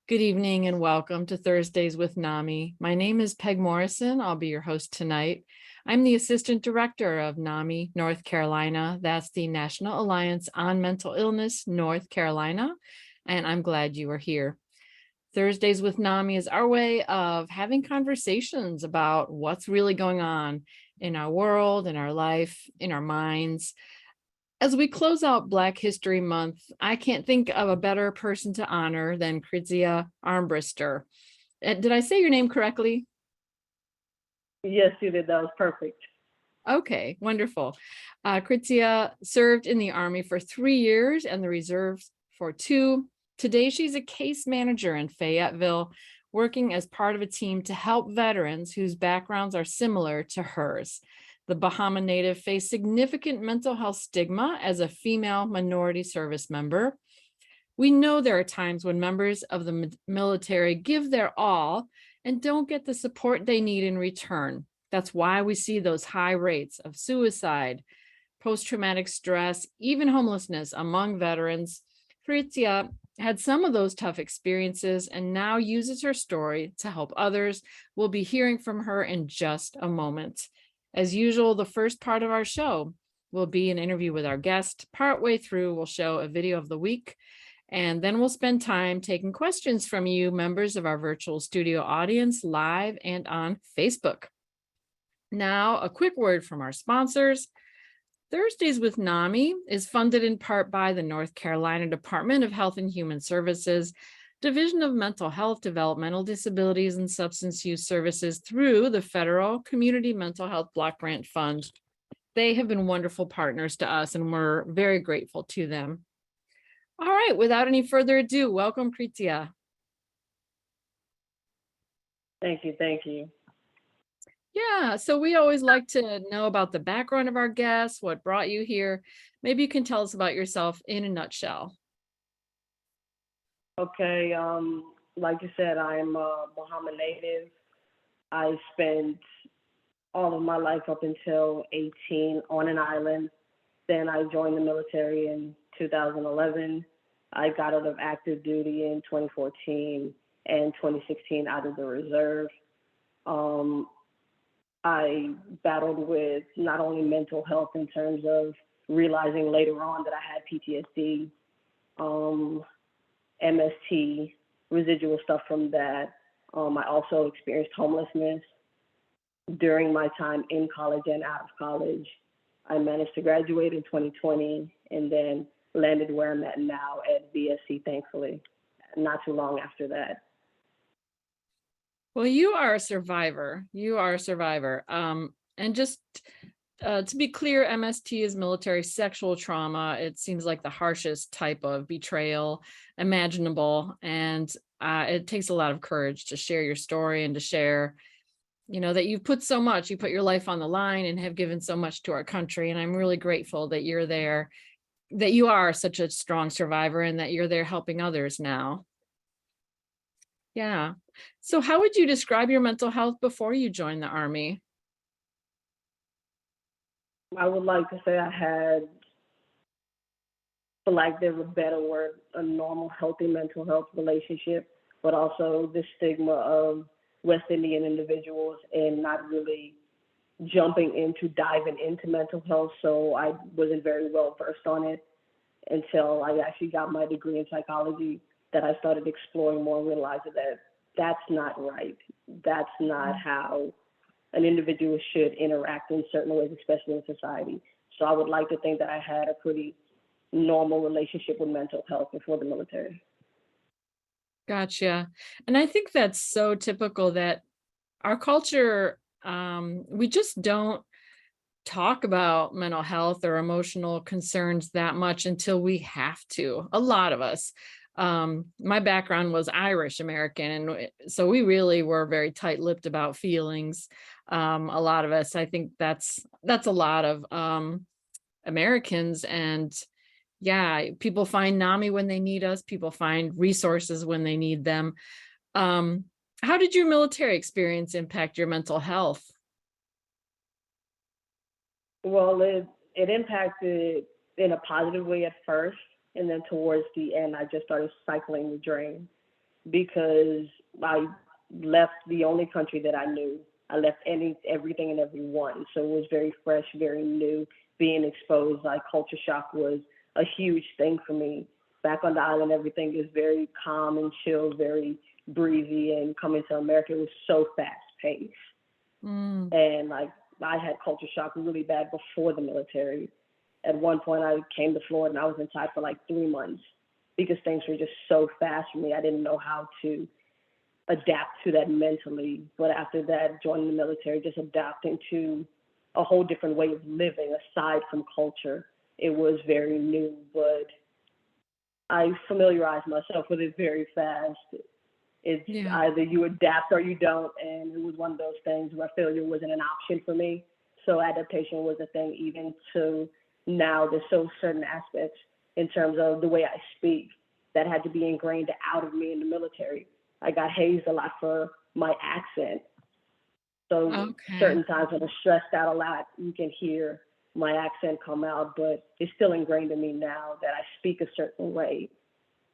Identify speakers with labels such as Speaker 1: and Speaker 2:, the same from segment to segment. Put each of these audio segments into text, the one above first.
Speaker 1: Good evening and welcome to Thursdays with NAMI. My name is Peg Morrison. I'll be your host tonight. I'm the Assistant Director of NAMI North Carolina. That's the National Alliance on Mental Illness North Carolina, and I'm glad you are here. Thursdays with NAMI is our way of having conversations about what's really going on in our world, in our life, in our minds. As we close out Black History Month, I can't think of a better person to honor than Krizia Armbrister. Did I say your name correctly?
Speaker 2: Yes, you did. That was perfect.
Speaker 1: Okay, wonderful. Krizia served in the Army for 3 years and the reserves for 2. Today, she's a case manager in Fayetteville, working as part of a team to help veterans whose backgrounds are similar to hers. The Bahama native faced significant mental health stigma as a female minority service member. We know there are times when members of the military give their all and don't get the support they need in return. That's why we see those high rates of suicide, post-traumatic stress, even homelessness among veterans. Krizia had some of those tough experiences and now uses her story to help others. We'll be hearing from her in just a moment. As usual, the first part of our show will be an interview with our guest. Partway through, we'll show a video of the week, and then we'll spend time taking questions from you, members of our virtual studio audience, live and on Facebook. Now, a quick word from our sponsors. Thursdays with NAMI is funded in part by the North Carolina Department of Health and Human Services, Division of Mental Health, Developmental Disabilities, and Substance Use Services through the Federal Community Mental Health Block Grant Fund. They have been wonderful partners to us, and we're very grateful to them. All right, without any further ado, welcome, Krizia.
Speaker 2: Thank you. Thank you.
Speaker 1: Yeah, so we always like to know about the background of our guests, what brought you here. Maybe you can tell us about yourself in a nutshell.
Speaker 2: Okay. Like you said, I'm a Bahama native. I spent all of my life up until 18 on an island. Then I joined the military in 2011. I got out of active duty in 2014 and 2016 out of the reserve. I battled with not only mental health in terms of realizing later on that I had PTSD, MST, residual stuff from that. I also experienced homelessness during my time in college and out of college. I managed to graduate in 2020 and then landed where I'm at now at BSc, thankfully, not too long after that.
Speaker 1: Well, you are a survivor. You are a survivor. And just to be clear, MST is military sexual trauma. It seems like the harshest type of betrayal imaginable. And it takes a lot of courage to share your story and to share, that you've put so much, you put your life on the line and have given so much to our country. And I'm really grateful that you're there, that you are such a strong survivor and that you're there helping others now. Yeah. So how would you describe your mental health before you joined the Army?
Speaker 2: I would like to say I had, for lack of a better word, a normal, healthy mental health relationship, but also the stigma of West Indian individuals and not really diving into mental health. So I wasn't very well versed on it until I actually got my degree in psychology, that I started exploring more and realizing that that's not right. That's not how an individual should interact in certain ways, especially in society. So I would like to think that I had a pretty normal relationship with mental health before the military.
Speaker 1: Gotcha. And I think that's so typical that our culture, we just don't talk about mental health or emotional concerns that much until we have to. A lot of us. My background was Irish American, and so we really were very tight-lipped about feelings. A lot of us, I think that's a lot of Americans, and yeah, people find NAMI when they need us. People find resources when they need them. How did your military experience impact your mental health?
Speaker 2: Well, it impacted in a positive way at first, and then towards the end, I just started cycling the drain. because I left the only country that I knew. I left everything and everyone. So it was very fresh, very new. Being exposed, like culture shock was a huge thing for me. Back on the island, everything is very calm and chill, very breezy. And coming to America, it was so fast paced. And like I had culture shock really bad before the military. At one point, I came to Florida and I was inside for like 3 months because things were just so fast for me. I didn't know how to adapt to that mentally. But after that, joining the military, just adapting to a whole different way of living aside from culture, it was very new. But I familiarized myself with it very fast. It's either you adapt or you don't. And it was one of those things where failure wasn't an option for me. So adaptation was a thing. Even to now, there's so certain aspects in terms of the way I speak that had to be ingrained out of me in the military. I got hazed a lot for my accent. So certain times when I'm stressed out a lot, you can hear my accent come out, but it's still ingrained in me now that I speak a certain way,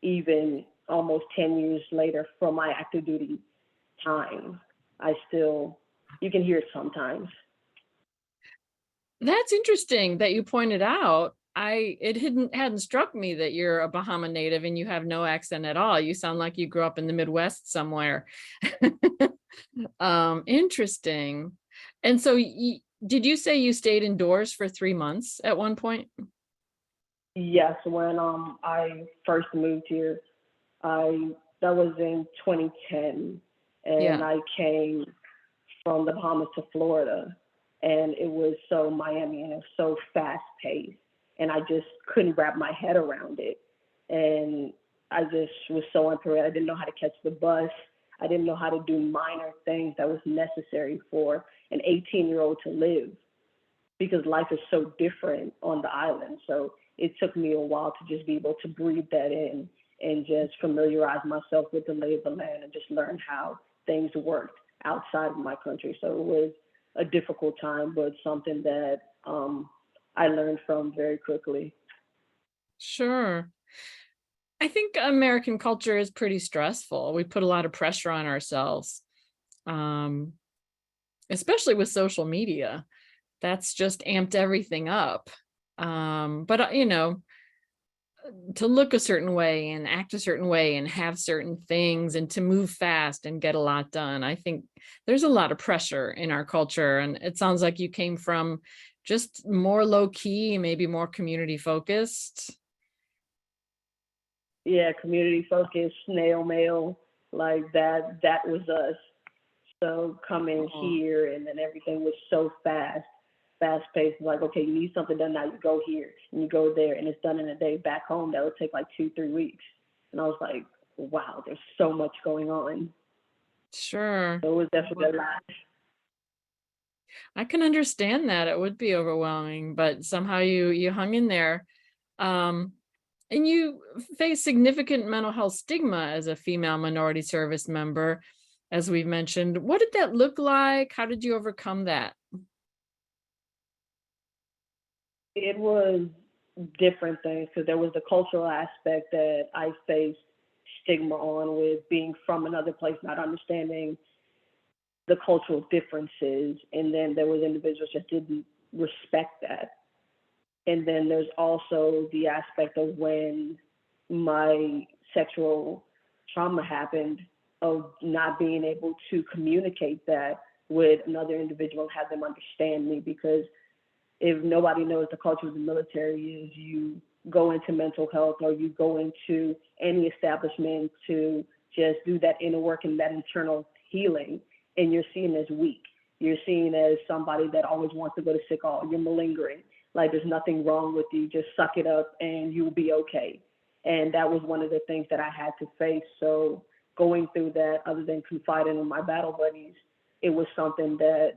Speaker 2: even almost 10 years later from my active duty time. You can hear it sometimes.
Speaker 1: That's interesting that you pointed out. It hadn't struck me that you're a Bahama native and you have no accent at all. You sound like you grew up in the Midwest somewhere. Interesting. And so did you say you stayed indoors for 3 months at one point?
Speaker 2: Yes, when I first moved here, that was in 2010, and I came from the Bahamas to Florida, and it was so Miami and it was so fast paced, and I just couldn't wrap my head around it, and I just was so unprepared. I didn't know how to catch the bus. I didn't know how to do minor things that was necessary for an 18-year-old to live, because life is so different on the island. So it took me a while to just be able to breathe that in and just familiarize myself with the lay of the land and just learn how things worked outside of my country. So it was a difficult time, but something that I learned from very quickly.
Speaker 1: Sure. I think American culture is pretty stressful. We put a lot of pressure on ourselves, especially with social media. That's just amped everything up. But to look a certain way and act a certain way and have certain things and to move fast and get a lot done, I think there's a lot of pressure in our culture. And it sounds like you came from just more low key, maybe more community focused.
Speaker 2: Yeah, community focused, snail mail, like that was us. So coming here, and then everything was so fast paced. Like, okay, you need something done now, you go here and you go there, and it's done in a day. Back home, that would take like 2-3 weeks. And I was like, wow, there's so much going on.
Speaker 1: Sure.
Speaker 2: So it was definitely a lot.
Speaker 1: I can understand that. It would be overwhelming, but somehow you hung in there. And you face significant mental health stigma as a female minority service member, as we've mentioned. What did that look like? How did you overcome that?
Speaker 2: It was different things, because there was the cultural aspect that I faced stigma on, with being from another place, not understanding the cultural differences. And then there was individuals that didn't respect that. And then there's also the aspect of when my sexual trauma happened, of not being able to communicate that with another individual and have them understand me. Because if nobody knows the culture of the military is, you go into mental health or you go into any establishment to just do that inner work and that internal healing, and you're seen as weak. You're seen as somebody that always wants to go to sick hall. You're malingering. Like, there's nothing wrong with you. Just suck it up and you'll be okay. And that was one of the things that I had to face. So going through that, other than confiding in my battle buddies, it was something that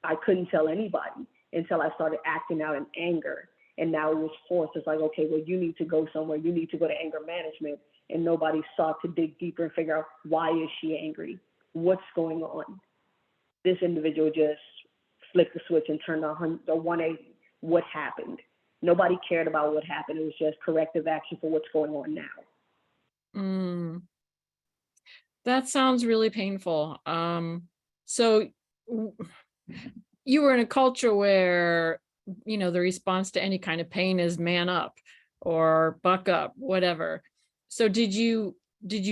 Speaker 2: I couldn't tell anybody until I started acting out in anger. And now it was forced. It's like, okay, well, you need to go somewhere. You need to go to anger management. And nobody sought to dig deeper and figure out, why is she angry? What's going on? This individual just flipped the switch and turned a 180. What happened? Nobody cared about what happened. It was just corrective action for what's going on now.
Speaker 1: That sounds really painful. So w- you were in a culture where, the response to any kind of pain is man up or buck up, whatever. So did you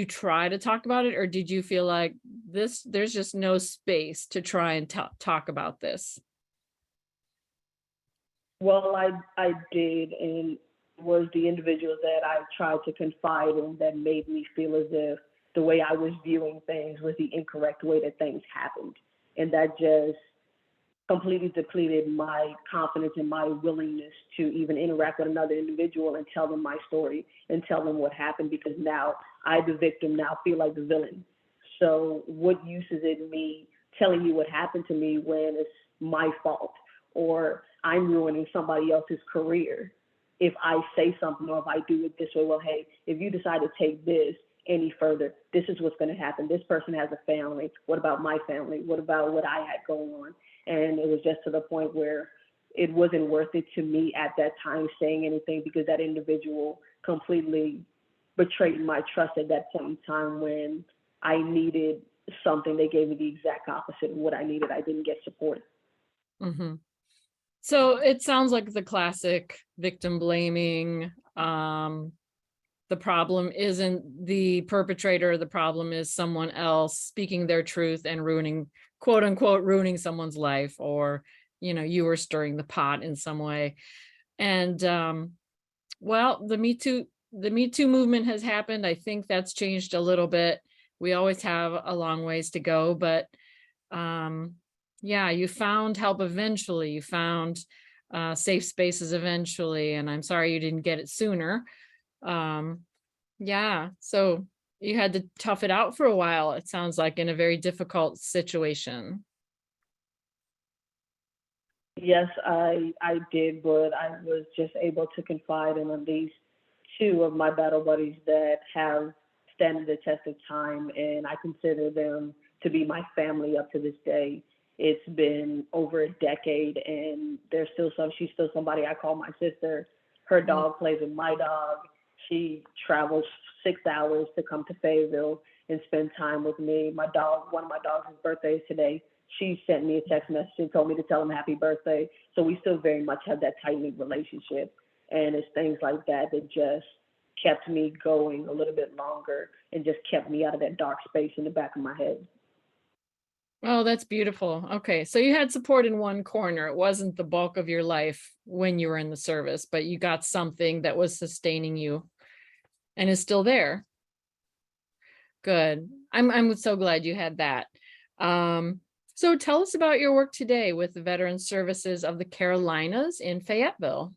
Speaker 1: try to talk about it, or did you feel like there's just no space to try and talk about this?
Speaker 2: Well, I did, and was the individuals that I tried to confide in that made me feel as if the way I was viewing things was the incorrect way that things happened, and that just completely depleted my confidence and my willingness to even interact with another individual and tell them my story and tell them what happened, because now I, the victim, now feel like the villain. So what use is it me telling you what happened to me when it's my fault, or I'm ruining somebody else's career if I say something, or if I do it this way? Well, hey, if you decide to take this any further, this is what's going to happen. This person has a family. What about my family? What about what I had going on? And it was just to the point where it wasn't worth it to me at that time saying anything, because that individual completely betrayed my trust at that point in time. When I needed something, they gave me the exact opposite of what I needed. I didn't get support.
Speaker 1: Hmm. So it sounds like the classic victim blaming. The problem isn't the perpetrator. The problem is someone else speaking their truth and ruining, quote unquote, ruining someone's life, or, you were stirring the pot in some way. And well, the Me Too movement has happened. I think that's changed a little bit. We always have a long ways to go, but um, yeah, you found help eventually. You found safe spaces eventually, and I'm sorry you didn't get it sooner. Um, yeah, so you had to tough it out for a while, it sounds like, in a very difficult situation.
Speaker 2: Yes, I did, but I was just able to confide in at least two of my battle buddies that have standed the test of time, and I consider them to be my family up to this day. It's been over a decade, and she's still somebody I call my sister. Her
Speaker 1: Mm.
Speaker 2: dog plays with my dog. She travels 6 hours to come to Fayetteville and spend time with me. One of my dogs' birthday is today. She sent me a text message and told me to tell him happy birthday. So we still very much have that tight knit relationship. And it's things like that that just kept me going a little bit longer and just kept me out of that dark space in the back of my head.
Speaker 1: Oh, that's beautiful. Okay, so you had support in one corner. It wasn't the bulk of your life when you were in the service, but you got something that was sustaining you and is still there. Good. I'm so glad you had that. Um, so tell us about your work today with the Veteran Services of the Carolinas in Fayetteville.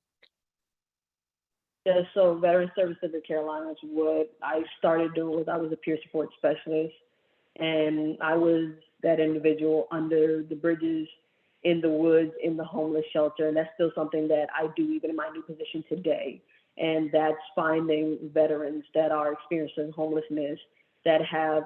Speaker 2: Yeah, so Veteran Service of the Carolinas, what I started doing was I was a peer support specialist, and I was that individual under the bridges, in the woods, in the homeless shelter. And that's still something that I do even in my new position today. And that's finding veterans that are experiencing homelessness, that have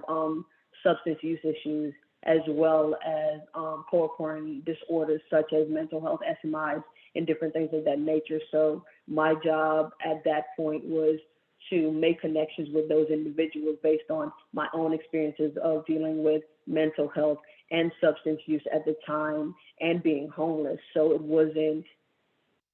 Speaker 2: substance use issues, as well as co-occurring disorders such as mental health, SMIs, and different things of that nature. So my job at that point was to make connections with those individuals based on my own experiences of dealing with mental health and substance use at the time, and being homeless. So it wasn't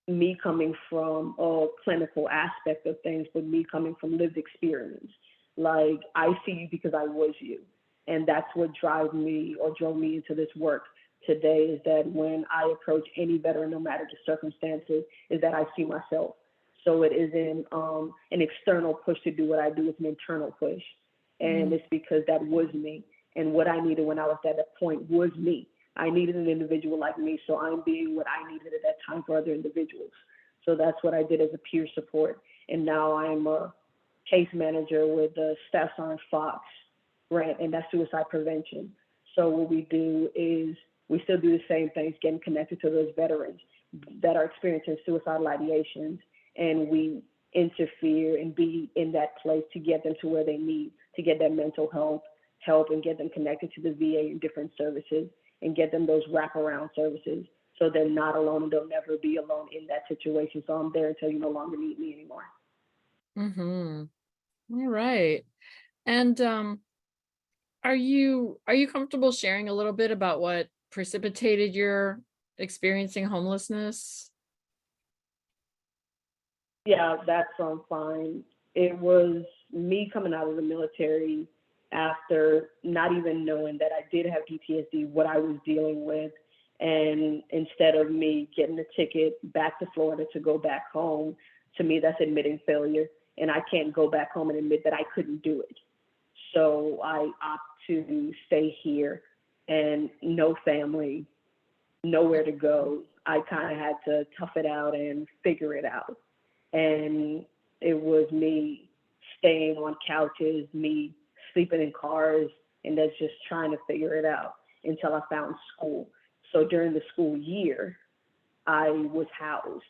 Speaker 2: me coming from a clinical aspect of things, but me coming from lived experience. Like, I see you because I was you. And that's what drove me into this work today, is that when I approach any veteran, no matter the circumstances, is that I see myself. So it isn't an external push to do what I do, it's an internal push. And
Speaker 1: Mm.
Speaker 2: it's because that was me. And what I needed when I was at that point was me. I needed an individual like me, so I'm being what I needed at that time for other individuals. So that's what I did as a peer support. And now I'm a case manager with the Staff Sergeant Fox grant, and that's suicide prevention. So what we do is we still do the same things, getting connected to those veterans that are experiencing suicidal ideations, and we interfere and be in that place to get them to where they need to get that mental health help, and get them connected to the VA and different services, and get them those wraparound services, so they're not alone and they'll never be alone in that situation. So I'm there until you no longer need me anymore.
Speaker 1: Hmm. All right. And Are you comfortable sharing a little bit about what precipitated your experiencing homelessness?
Speaker 2: Yeah, that's fine. It was me coming out of the military after not even knowing that I did have PTSD, what I was dealing with. And instead of me getting a ticket back to Florida to go back home, to me, that's admitting failure. And I can't go back home and admit that I couldn't do it. So I opt to stay here and no family, nowhere to go. I kind of had to tough it out and figure it out. And it was me staying on couches, me sleeping in cars, and that's just trying to figure it out until I found school. So during the school year, I was housed.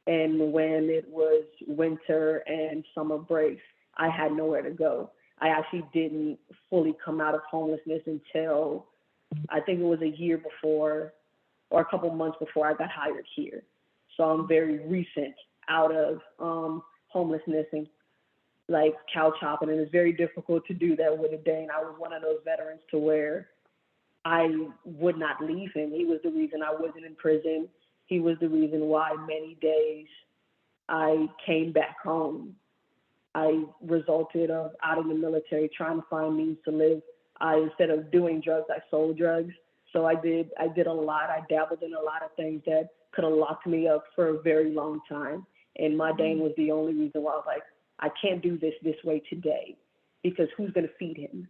Speaker 2: And when it was winter and summer breaks, I had nowhere to go. I actually didn't fully come out of homelessness until I think it was a year before or a couple months before I got hired here. So I'm very recent out of homelessness and like couch hopping, and it's very difficult to do that with a Dane. I was one of those veterans to where I would not leave him. He was the reason I wasn't in prison. He was the reason why many days I came back home. I resulted of out of the military trying to find means to live. I instead of doing drugs, I sold drugs. So I did a lot. I dabbled in a lot of things that could have locked me up for a very long time. And my Dane was the only reason why I was like, I can't do this way today, because who's going to feed him?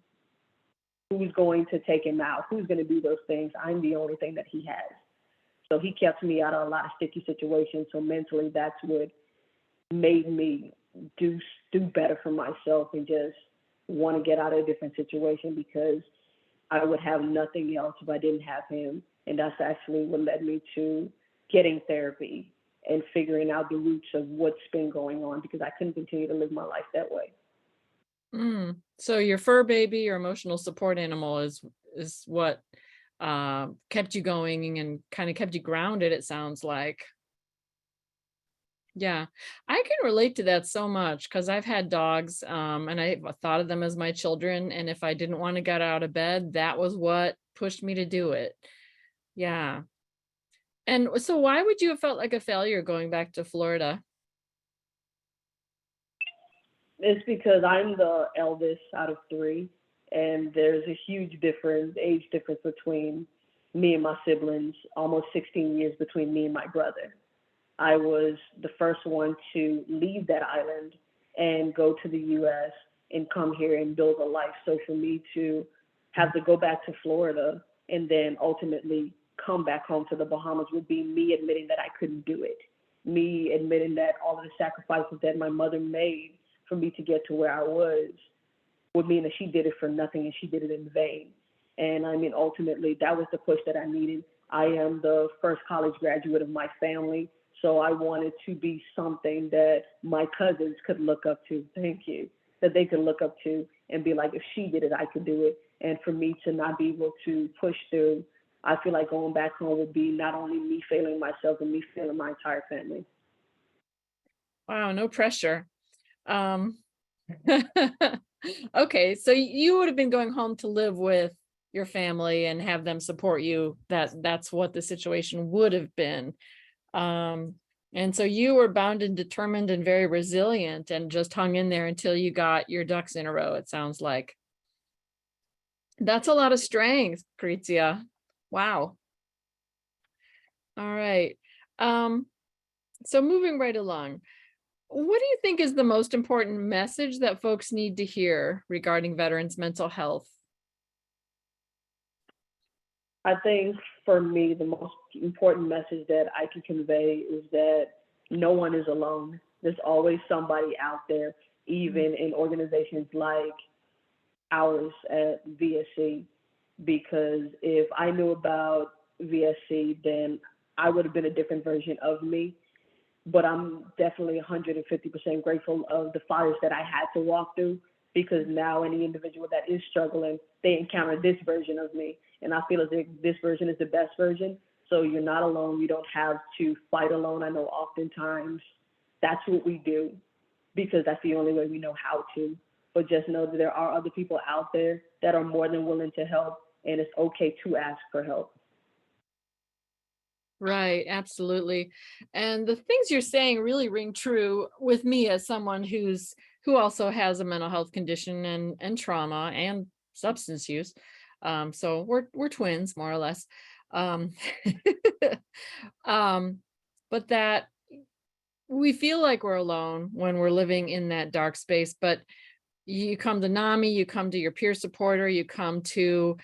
Speaker 2: Who's going to take him out? Who's going to do those things? I'm the only thing that he has. So he kept me out of a lot of sticky situations. So mentally, that's what made me do better for myself and just want to get out of a different situation, because I would have nothing else if I didn't have him. And that's actually what led me to getting therapy and figuring out the roots of what's been going on, because I couldn't continue to live my life that way.
Speaker 1: So your fur baby, your emotional support animal is what kept you going and kind of kept you grounded, it sounds like. Yeah, I can relate to that so much because I've had dogs, and I thought of them as my children. And if I didn't want to get out of bed, that was what pushed me to do it. Yeah. And so why would you have felt like a failure going back to Florida?
Speaker 2: It's because I'm the eldest out of three, and there's a huge age difference between me and my siblings, almost 16 years between me and my brother. I was the first one to leave that island and go to the US and come here and build a life. So for me to have to go back to Florida and then ultimately come back home to the Bahamas would be me admitting that I couldn't do it. Me admitting that all of the sacrifices that my mother made for me to get to where I was would mean that she did it for nothing and she did it in vain. And I mean, ultimately, that was the push that I needed. I am the first college graduate of my family, so I wanted to be something that my cousins could look up to. Thank you. That they could look up to and be like, if she did it, I could do it. And for me to not be able to push through, I feel like going back home would be not only me failing myself and me failing my entire family.
Speaker 1: Wow, no pressure. Um, okay, so you would have been going home to live with your family and have them support you. That's what the situation would have been. Um, and so you were bound and determined and very resilient and just hung in there until you got your ducks in a row, it sounds like. That's a lot of strength, Krizia. Wow. All right. Um, so moving right along, what do you think is the most important message that folks need to hear regarding veterans' mental health?
Speaker 2: I think for me, the most important message that I can convey is that no one is alone. There's always somebody out there, even in organizations like ours at VSC, because if I knew about VSC, then I would have been a different version of me. But I'm definitely 150% grateful of the fires that I had to walk through, because now any individual that is struggling, they encounter this version of me. And I feel as if this version is the best version. So you're not alone. You don't have to fight alone. I know oftentimes that's what we do because that's the only way we know how to. but just know that there are other people out there that are more than willing to help, and it's okay to ask for help.
Speaker 1: Right, absolutely. And the things you're saying really ring true with me as someone who also has a mental health condition and trauma and substance use. So we're twins more or less. Um, um, but that we feel like we're alone when we're living in that dark space, but you come to NAMI, you come to your peer supporter, you come to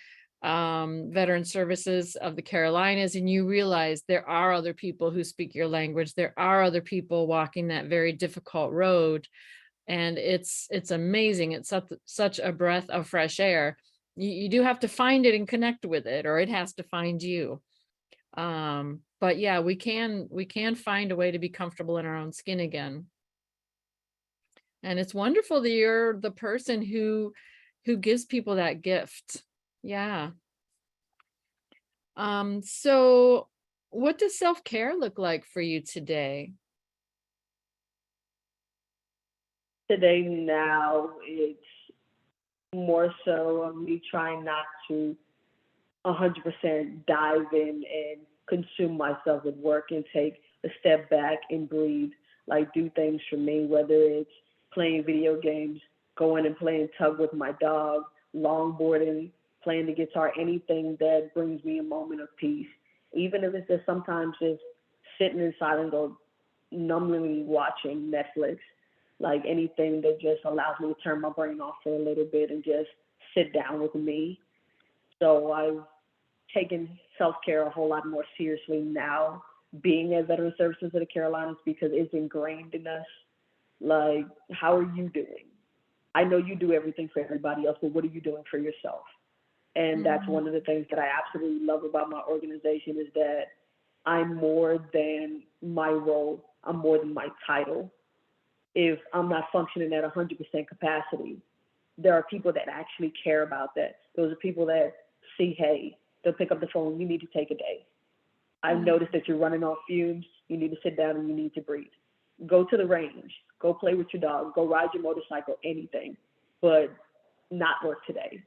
Speaker 1: Veteran Services of the Carolinas, and you realize there are other people who speak your language. There are other people walking that very difficult road. And it's amazing. It's such a breath of fresh air. You do have to find it and connect with it, or it has to find you. But yeah, we can find a way to be comfortable in our own skin again. And it's wonderful that you're the person who gives people that gift. Yeah. So what does self-care look like for you today?
Speaker 2: Today, now, it's more so of me trying not to 100% dive in and consume myself with work and take a step back and breathe, like do things for me, whether it's playing video games, going and playing tug with my dog, longboarding, playing the guitar, anything that brings me a moment of peace. Even if it's just sometimes just sitting in silence or numbly watching Netflix, like anything that just allows me to turn my brain off for a little bit and just sit down with me. So I've taken self-care a whole lot more seriously now, being at Veteran Services of the Carolinas, because it's ingrained in us. Like, how are you doing? I know you do everything for everybody else, but what are you doing for yourself? And that's one of the things that I absolutely love about my organization, is that I'm more than my role. I'm more than my title. If I'm not functioning at 100% capacity, there are people that actually care about that. Those are people that see, hey, they'll pick up the phone, you need to take a day. I've noticed that you're running off fumes, you need to sit down and you need to breathe. Go to the range, go play with your dog, go ride your motorcycle, anything, but not work today.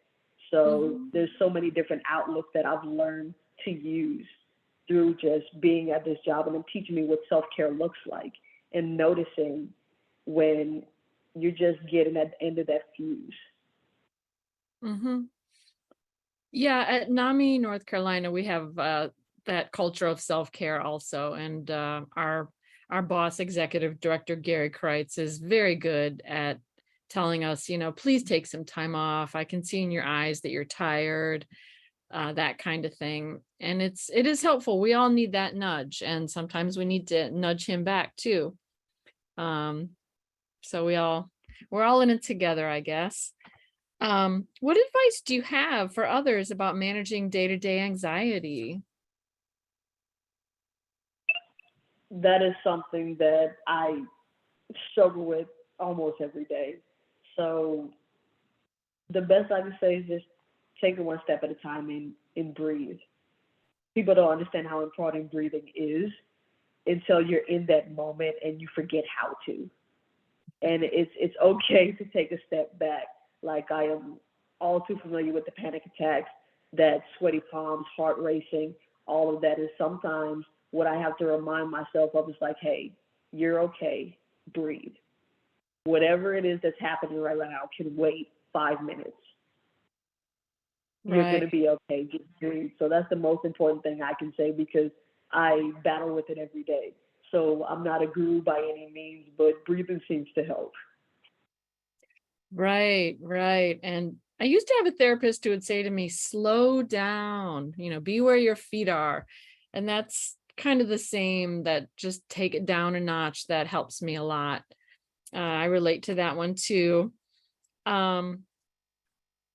Speaker 2: So there's so many different outlooks that I've learned to use through just being at this job, and them teaching me what self-care looks like, and noticing when you're just getting at the end of that fuse.
Speaker 1: Mm-hmm. Yeah, at NAMI, North Carolina, we have that culture of self-care also. And our boss, executive director Gary Kreitz, is very good at telling us, please take some time off. I can see in your eyes that you're tired, that kind of thing. And it is helpful. We all need that nudge, and sometimes we need to nudge him back too. So we're all in it together, I guess. What advice do you have for others about managing day-to-day anxiety?
Speaker 2: That is something that I struggle with almost every day. So the best I can say is just take it one step at a time and breathe. People don't understand how important breathing is until you're in that moment and you forget how to. And it's okay to take a step back. Like, I am all too familiar with the panic attacks, that sweaty palms, heart racing, all of that is sometimes what I have to remind myself of, is like, hey, you're okay, breathe. Whatever it is that's happening right now can wait 5 minutes. You're going
Speaker 1: Right.
Speaker 2: to be okay, just breathe. So that's the most important thing I can say, because I battle with it every day. So I'm not a guru by any means, but breathing seems to help.
Speaker 1: Right, right. And I used to have a therapist who would say to me, slow down, be where your feet are. And that's kind of the same, that just take it down a notch. That helps me a lot. I relate to that one too. Um,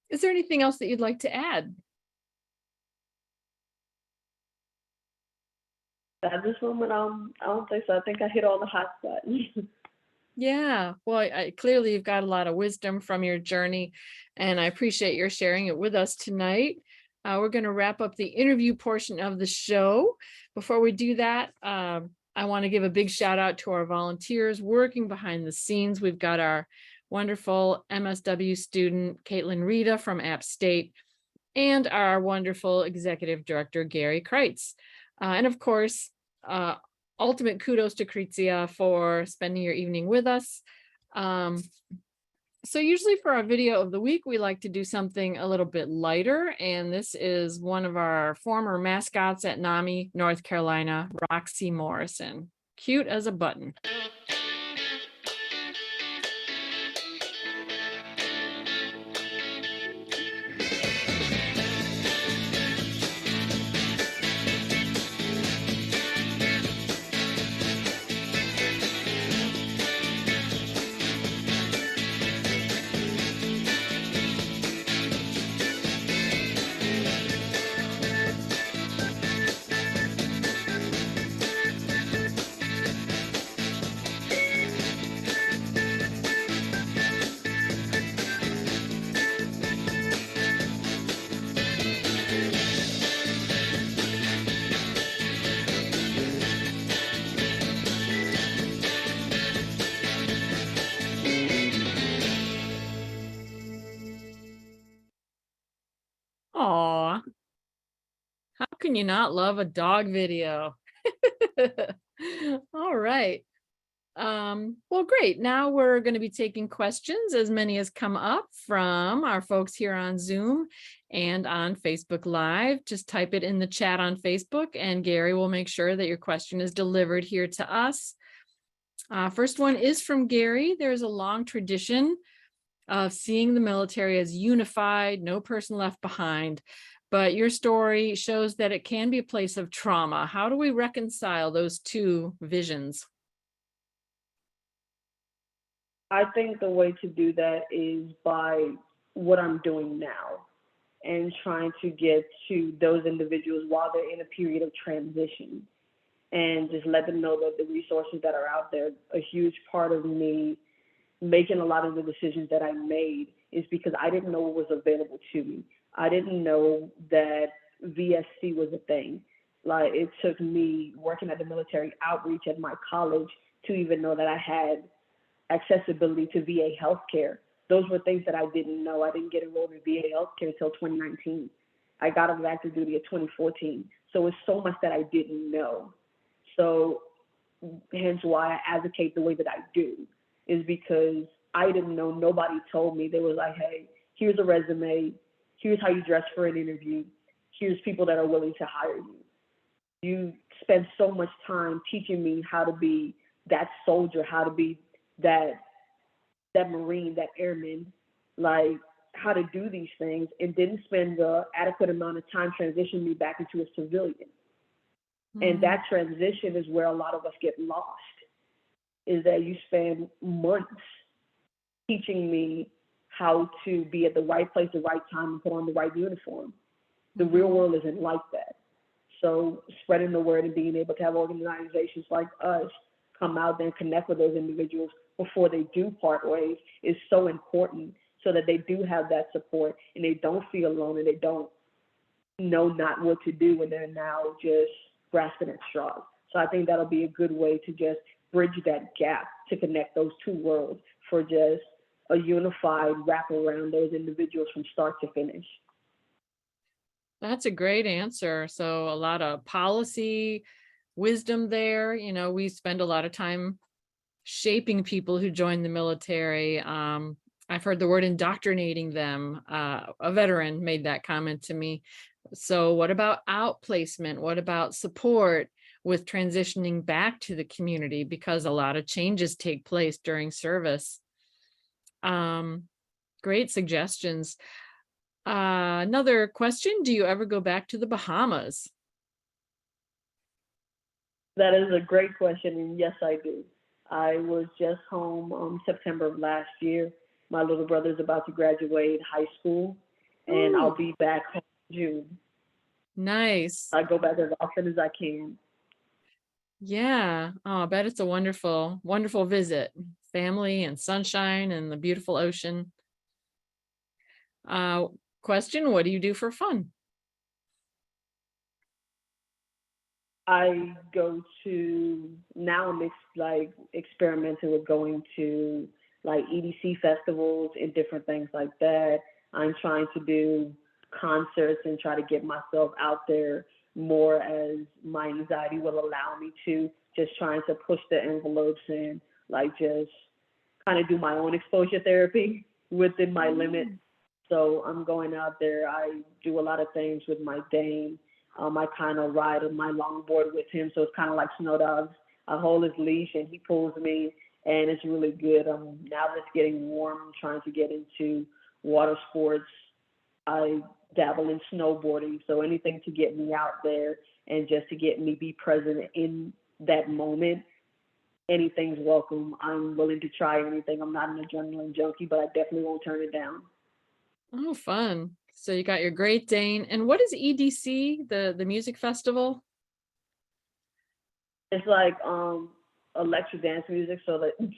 Speaker 1: is there anything else that you'd like to add?
Speaker 2: At this moment, I don't think so. I think I hit all the hot spots.
Speaker 1: Yeah, well, clearly you've got a lot of wisdom from your journey, and I appreciate your sharing it with us tonight. We're going to wrap up the interview portion of the show. Before we do that, I want to give a big shout out to our volunteers working behind the scenes. We've got our wonderful MSW student, Caitlin Rita from App State, and our wonderful executive director, Gary Kreitz. And of course, ultimate kudos to Krizia for spending your evening with us. So usually for our video of the week, we like to do something a little bit lighter. And this is one of our former mascots at NAMI, North Carolina, Roxy Morrison. Cute as a button. Aw, how can you not love a dog video? All right. Well, great. Now we're going to be taking questions, as many as come up from our folks here on Zoom and on Facebook Live. Just type it in the chat on Facebook and Gary will make sure that your question is delivered here to us. First one is from Gary. There's a long tradition of seeing the military as unified, no person left behind. But your story shows that it can be a place of trauma. How do we reconcile those two visions?
Speaker 2: I think the way to do that is by what I'm doing now and trying to get to those individuals while they're in a period of transition and just let them know that the resources that are out there, a huge part of me making a lot of the decisions that I made is because I didn't know what was available to me. I didn't know that VSC was a thing. Like, it took me working at the military outreach at my college to even know that I had accessibility to VA healthcare. Those were things that I didn't know. I didn't get enrolled in VA healthcare until 2019. I got on active duty in 2014. So it's so much that I didn't know. So hence why I advocate the way that I do, is because I didn't know. Nobody told me. They was like, hey, here's a resume. Here's how you dress for an interview. Here's people that are willing to hire you. You spend so much time teaching me how to be that soldier, how to be that Marine, that airman, like how to do these things, and didn't spend the adequate amount of time transitioning me back into a civilian. And that transition is where a lot of us get lost, is that you spend months teaching me how to be at the right place, the right time, and put on the right uniform. The real world isn't like that. So spreading the word and being able to have organizations like us come out there and connect with those individuals before they do part ways is so important, so that they do have that support and they don't feel alone and they don't know not what to do when they're now just grasping at straws. So I think that'll be a good way to just bridge that gap, to connect those two worlds for just a unified wrap around those individuals from start to finish.
Speaker 1: That's a great answer. So a lot of policy wisdom there. You know, we spend a lot of time shaping people who join the military. I've heard the word indoctrinating them. A veteran made that comment to me. So what about outplacement? What about support with transitioning back to the community? Because a lot of changes take place during service. Great suggestions. Another question, do you ever go back to the Bahamas?
Speaker 2: That is a great question, and yes, I do. I was just home September of last year. My little brother's about to graduate high school, and I'll be back home in June.
Speaker 1: Nice.
Speaker 2: I go back as often as I can.
Speaker 1: Yeah. Oh, I bet it's a wonderful, wonderful visit. Family and sunshine and the beautiful ocean. Question, what do you do for fun?
Speaker 2: I go to, now I'm like experimenting with going to like EDC festivals and different things like that. I'm trying to do concerts and try to get myself out there more as my anxiety will allow me to, just trying to push the envelopes and like just kind of do my own exposure therapy within my limits. So I'm going out there. I do a lot of things with my Dane. I kind of ride on my longboard with him. So it's kind of like Snow Dogs. I hold his leash and he pulls me, and it's really good. Now that it's getting warm, I'm trying to get into water sports. I dabble in snowboarding. So anything to get me out there and just to get me be present in that moment, anything's welcome. I'm willing to try anything. I'm not an adrenaline junkie, but I definitely won't turn it down.
Speaker 1: Oh, fun. So you got your Great Dane. And what is EDC, the music festival?
Speaker 2: It's like electric dance music. So that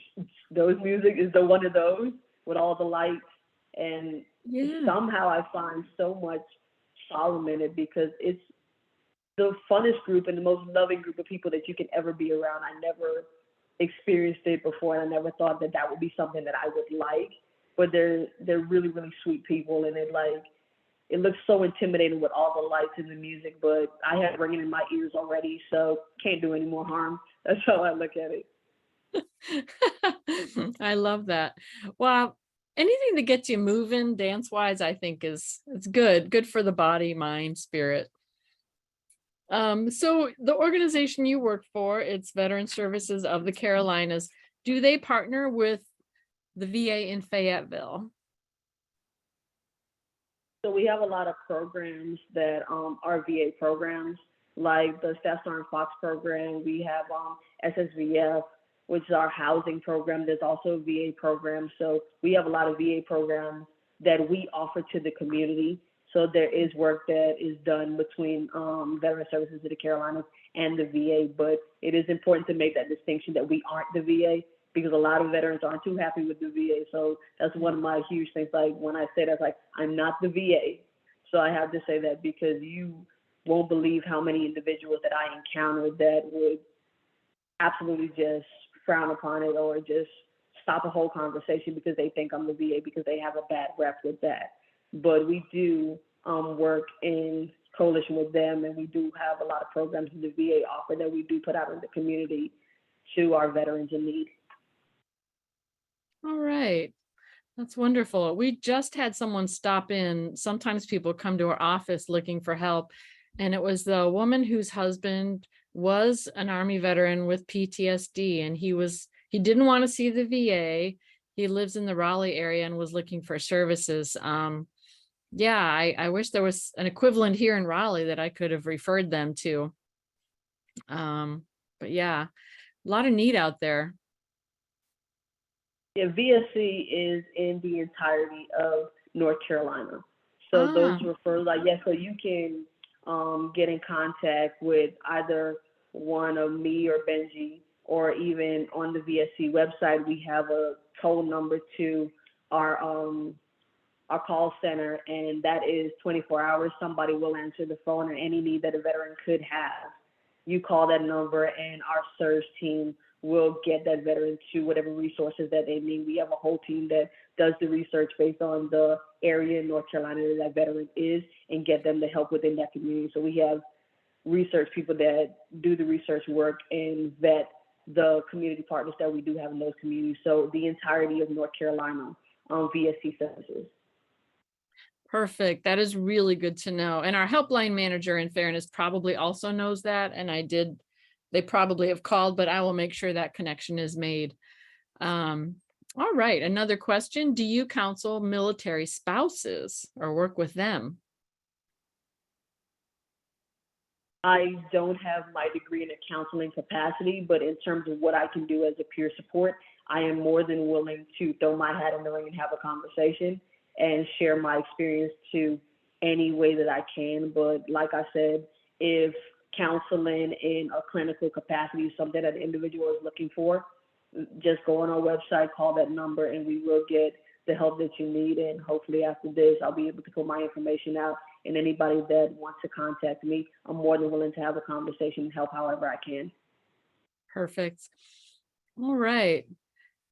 Speaker 2: those music is the one of those with all the lights, and
Speaker 1: Yeah.
Speaker 2: somehow I find so much solemn in it because it's the funnest group and the most loving group of people that you can ever be around. I never experienced it before, and I never thought that that would be something that I would like. But they're really really sweet people, and it looks so intimidating with all the lights and the music. But I have it ringing in my ears already, so can't do any more harm. That's how I look at it.
Speaker 1: I love that. Well, anything that gets you moving dance wise, I think it's good for the body, mind, spirit. So the organization you work for, it's Veteran Services of the Carolinas. Do they partner with the VA in Fayetteville?
Speaker 2: So we have a lot of programs that are VA programs, like the Staff Sergeant Fox program. We have SSVF, which is our housing program. There's also a VA program. So we have a lot of VA programs that we offer to the community. So there is work that is done between Veteran Services of the Carolinas and the VA, but it is important to make that distinction that we aren't the VA, because a lot of veterans aren't too happy with the VA. So that's one of my huge things. Like when I say that, like, I'm not the VA. So I have to say that because you won't believe how many individuals that I encountered that would absolutely just frown upon it or just stop a whole conversation because they think I'm the VA, because they have a bad rep with that. But we do work in coalition with them, and we do have a lot of programs that the VA offer that we do put out in the community to our veterans in need.
Speaker 1: All right. That's wonderful. We just had someone stop in. Sometimes people come to our office looking for help. And it was the woman whose husband was an Army veteran with PTSD, and he didn't want to see the VA. He lives in the Raleigh area and was looking for services. Yeah, I wish there was an equivalent here in Raleigh that I could have referred them to. But yeah, a lot of need out there.
Speaker 2: Yeah, VSC is in the entirety of North Carolina. So those referrals, like, yes, so you can get in contact with either one of me or Benji, or even on the VSC website, we have a toll number to our call center, and that is 24 hours. Somebody will answer the phone or any need that a veteran could have. You call that number, and our SURS team will get that veteran to whatever resources that they need. We have a whole team that does the research based on the area in North Carolina that veteran is, and get them the help within that community. So we have research people that do the research work and vet the community partners that we do have in those communities. So the entirety of North Carolina VSC services.
Speaker 1: Perfect. That is really good to know. And our helpline manager, in fairness, probably also knows that. And they probably have called, but I will make sure that connection is made. All right. Another question. Do you counsel military spouses or work with them?
Speaker 2: I don't have my degree in a counseling capacity, but in terms of what I can do as a peer support, I am more than willing to throw my hat in the ring and have a conversation and share my experience to any way that I can. But like I said, if counseling in a clinical capacity is something that the individual is looking for, just go on our website, call that number, and we will get the help that you need. And hopefully after this, I'll be able to put my information out, and anybody that wants to contact me, I'm more than willing to have a conversation and help however I can.
Speaker 1: Perfect. All right.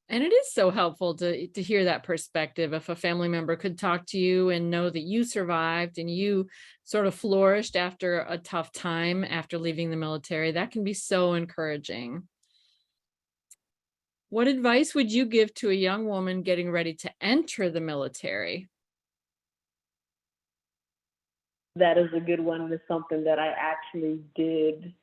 Speaker 1: And it is so helpful to hear that perspective. If a family member could talk to you and know that you survived and you sort of flourished after a tough time after leaving the military, that can be so encouraging. What advice would you give to a young woman getting ready to enter the military?
Speaker 2: That is a good one, and it's something that I actually did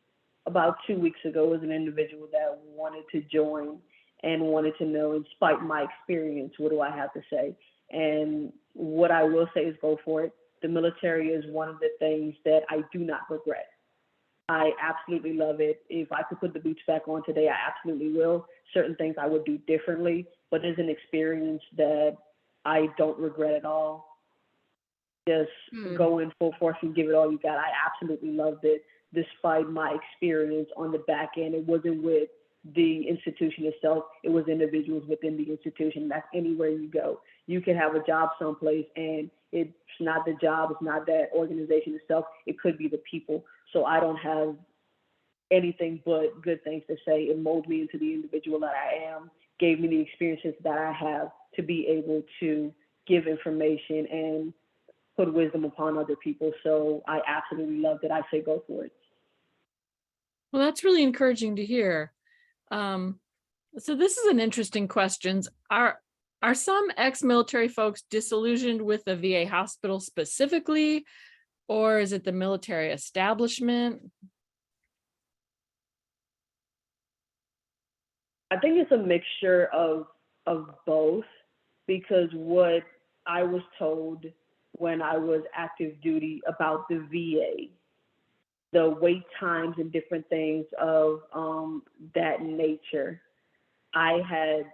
Speaker 2: about 2 weeks ago as an individual that wanted to join and wanted to know, in spite of my experience, what do I have to say? And what I will say is go for it. The military is one of the things that I do not regret. I absolutely love it. If I could put the boots back on today, I absolutely will. Certain things I would do differently, but it's an experience that I don't regret at all. Just
Speaker 1: Good.
Speaker 2: go in full force and give it all you got. I absolutely loved it, despite my experience on the back end. It wasn't with the institution itself, it was individuals within the institution. That's anywhere you go. You can have a job someplace and it's not the job, it's not that organization itself, it could be the people. So I don't have anything but good things to say. It molded me into the individual that I am, gave me the experiences that I have to be able to give information and put wisdom upon other people. So I absolutely loved it. I say go for it.
Speaker 1: Well, that's really encouraging to hear. Um, so this is an interesting question. Are some ex-military folks disillusioned with the VA hospital specifically, or is it the military establishment?
Speaker 2: I think it's a mixture of both, because what I was told when I was active duty about the VA, the wait times and different things of that nature, I had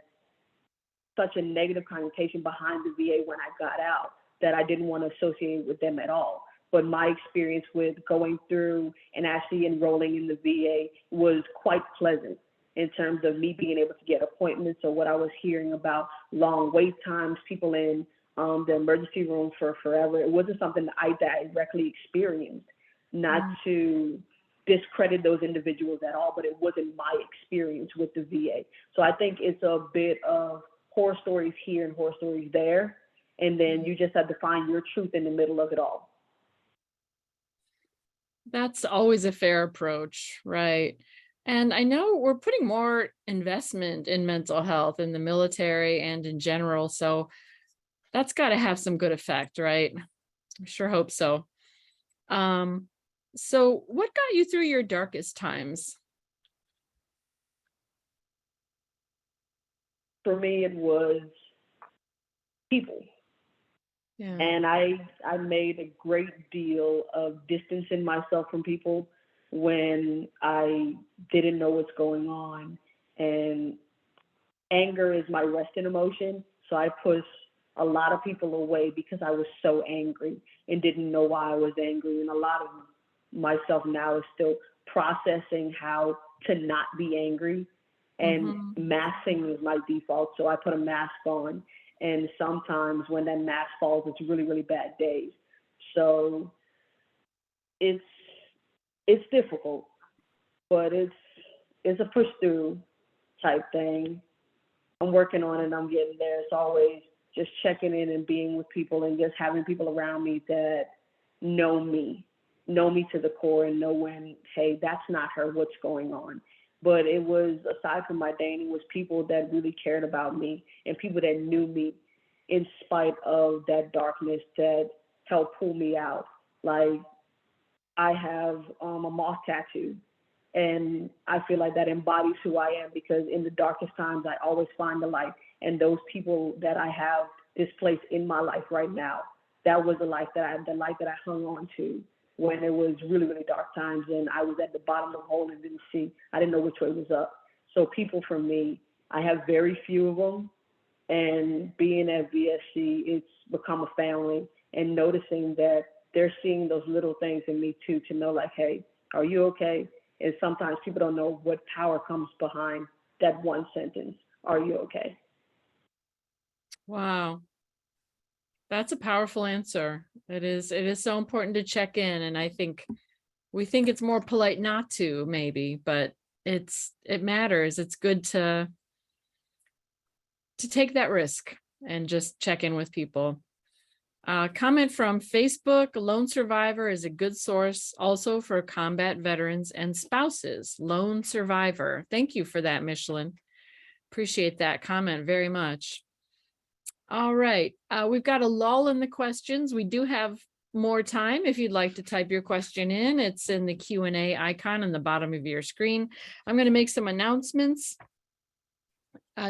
Speaker 2: such a negative connotation behind the VA when I got out that I didn't want to associate with them at all. But my experience with going through and actually enrolling in the VA was quite pleasant in terms of me being able to get appointments, or what I was hearing about long wait times, people in the emergency room for forever. It wasn't something that I directly experienced. Not to discredit those individuals at all, but it wasn't my experience with the VA. So I think it's a bit of horror stories here and horror stories there, and then you just have to find your truth in the middle of it all.
Speaker 1: That's always a fair approach, right? And I know we're putting more investment in mental health in the military and in general, so that's got to have some good effect, right? I sure hope so. Um, so what got you through your darkest times?
Speaker 2: For me, it was people.
Speaker 1: Yeah.
Speaker 2: And I made a great deal of distancing myself from people when I didn't know what's going on. And anger is my resting emotion. So I pushed a lot of people away because I was so angry and didn't know why I was angry. And a lot of myself now is still processing how to not be angry. And masking is my default. So I put a mask on. And sometimes when that mask falls, it's really, really bad days. So it's difficult, but it's a push through type thing. I'm working on it. I'm getting there. It's always just checking in and being with people and just having people around me that know me to the core and know when, hey, that's not her, what's going on. But it was, aside from my dating, was people that really cared about me and people that knew me in spite of that darkness that helped pull me out. Like, I have a moth tattoo, and I feel like that embodies who I am, because in the darkest times, I always find the light. And those people that I have displaced in my life right now, that was the light that I hung on to when it was really, really dark times and I was at the bottom of the hole and didn't see, I didn't know which way was up. So people for me, I have very few of them. And being at VSC, it's become a family, and noticing that they're seeing those little things in me too, to know like, hey, are you okay? And sometimes people don't know what power comes behind that one sentence. Are you okay?
Speaker 1: Wow. That's a powerful answer. It is so important to check in. And I think we think it's more polite not to, maybe, but it matters. It's good to take that risk and just check in with people. Comment from Facebook: lone survivor is a good source also for combat veterans and spouses. Lone survivor. Thank you for that, Michelin. Appreciate that comment very much. All right, we've got a lull in the questions. We do have more time if you'd like to type your question in. It's in the Q&A icon on the bottom of your screen. I'm going to make some announcements.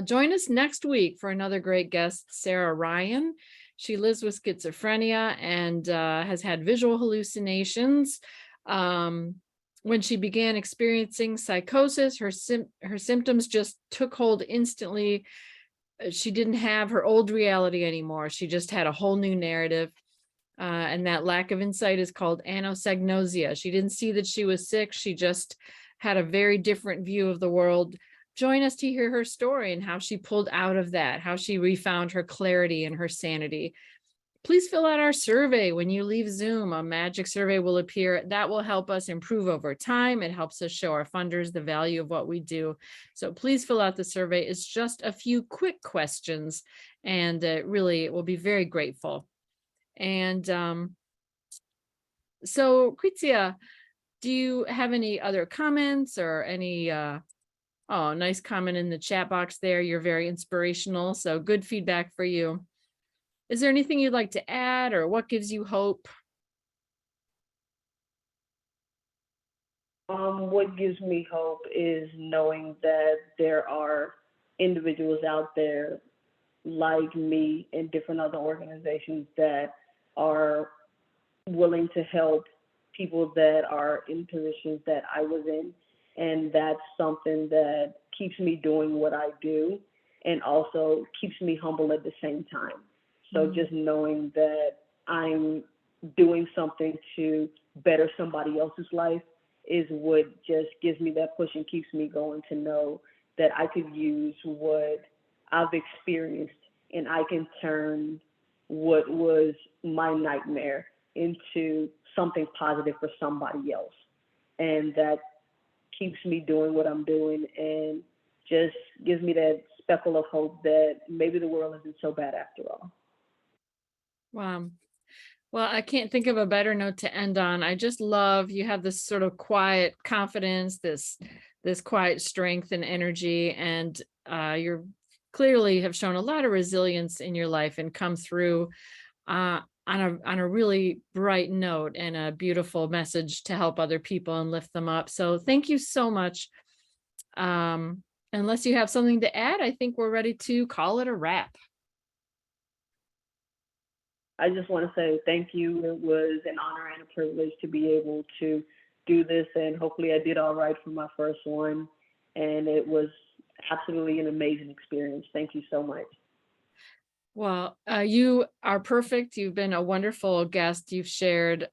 Speaker 1: Join us next week for another great guest, Sarah Ryan. She lives with schizophrenia and has had visual hallucinations. When she began experiencing psychosis, her symptoms just took hold instantly. She didn't have her old reality anymore. She just had a whole new narrative. And that lack of insight is called anosognosia. She didn't see that she was sick. She just had a very different view of the world. Join us to hear her story and how she pulled out of that, how she refound her clarity and her sanity. Please fill out our survey when you leave Zoom. A magic survey will appear. That will help us improve over time. It helps us show our funders the value of what we do. So please fill out the survey. It's just a few quick questions, and really we'll be very grateful. And so, Krizia, do you have any other comments or any oh, nice comment in the chat box there. You're very inspirational. So good feedback for you. Is there anything you'd like to add, or what gives you hope?
Speaker 2: What gives me hope is knowing that there are individuals out there like me and different other organizations that are willing to help people that are in positions that I was in. And that's something that keeps me doing what I do and also keeps me humble at the same time. So just knowing that I'm doing something to better somebody else's life is what just gives me that push and keeps me going, to know that I could use what I've experienced and I can turn what was my nightmare into something positive for somebody else. And that keeps me doing what I'm doing and just gives me that speckle of hope that maybe the world isn't so bad after all.
Speaker 1: Wow. Well, I can't think of a better note to end on. I just love you have this sort of quiet confidence, this quiet strength and energy, and you're clearly have shown a lot of resilience in your life and come through on a really bright note and a beautiful message to help other people and lift them up. So thank you so much. Unless you have something to add, I think we're ready to call it a wrap.
Speaker 2: I just want to say thank you. It was an honor and a privilege to be able to do this, and hopefully I did all right for my first one, and it was absolutely an amazing experience. Thank you so much.
Speaker 1: Well, you are perfect. You've been a wonderful guest. You've shared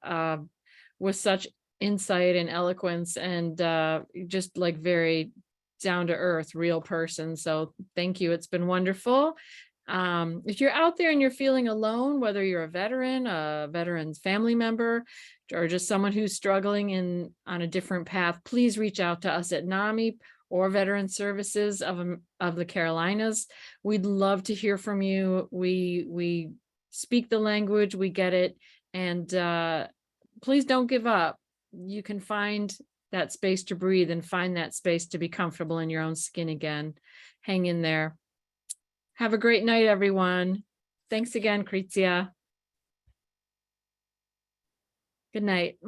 Speaker 1: with such insight and eloquence, and just like very down to earth, real person. So thank you. It's been wonderful. If you're out there and you're feeling alone, whether you're a veteran's family member, or just someone who's struggling on a different path, please reach out to us at NAMI or Veteran Services of the Carolinas. We'd love to hear from you. We speak the language, we get it, and please don't give up. You can find that space to breathe and find that space to be comfortable in your own skin again. Hang in there. Have a great night, everyone. Thanks again, Krizia. Good night.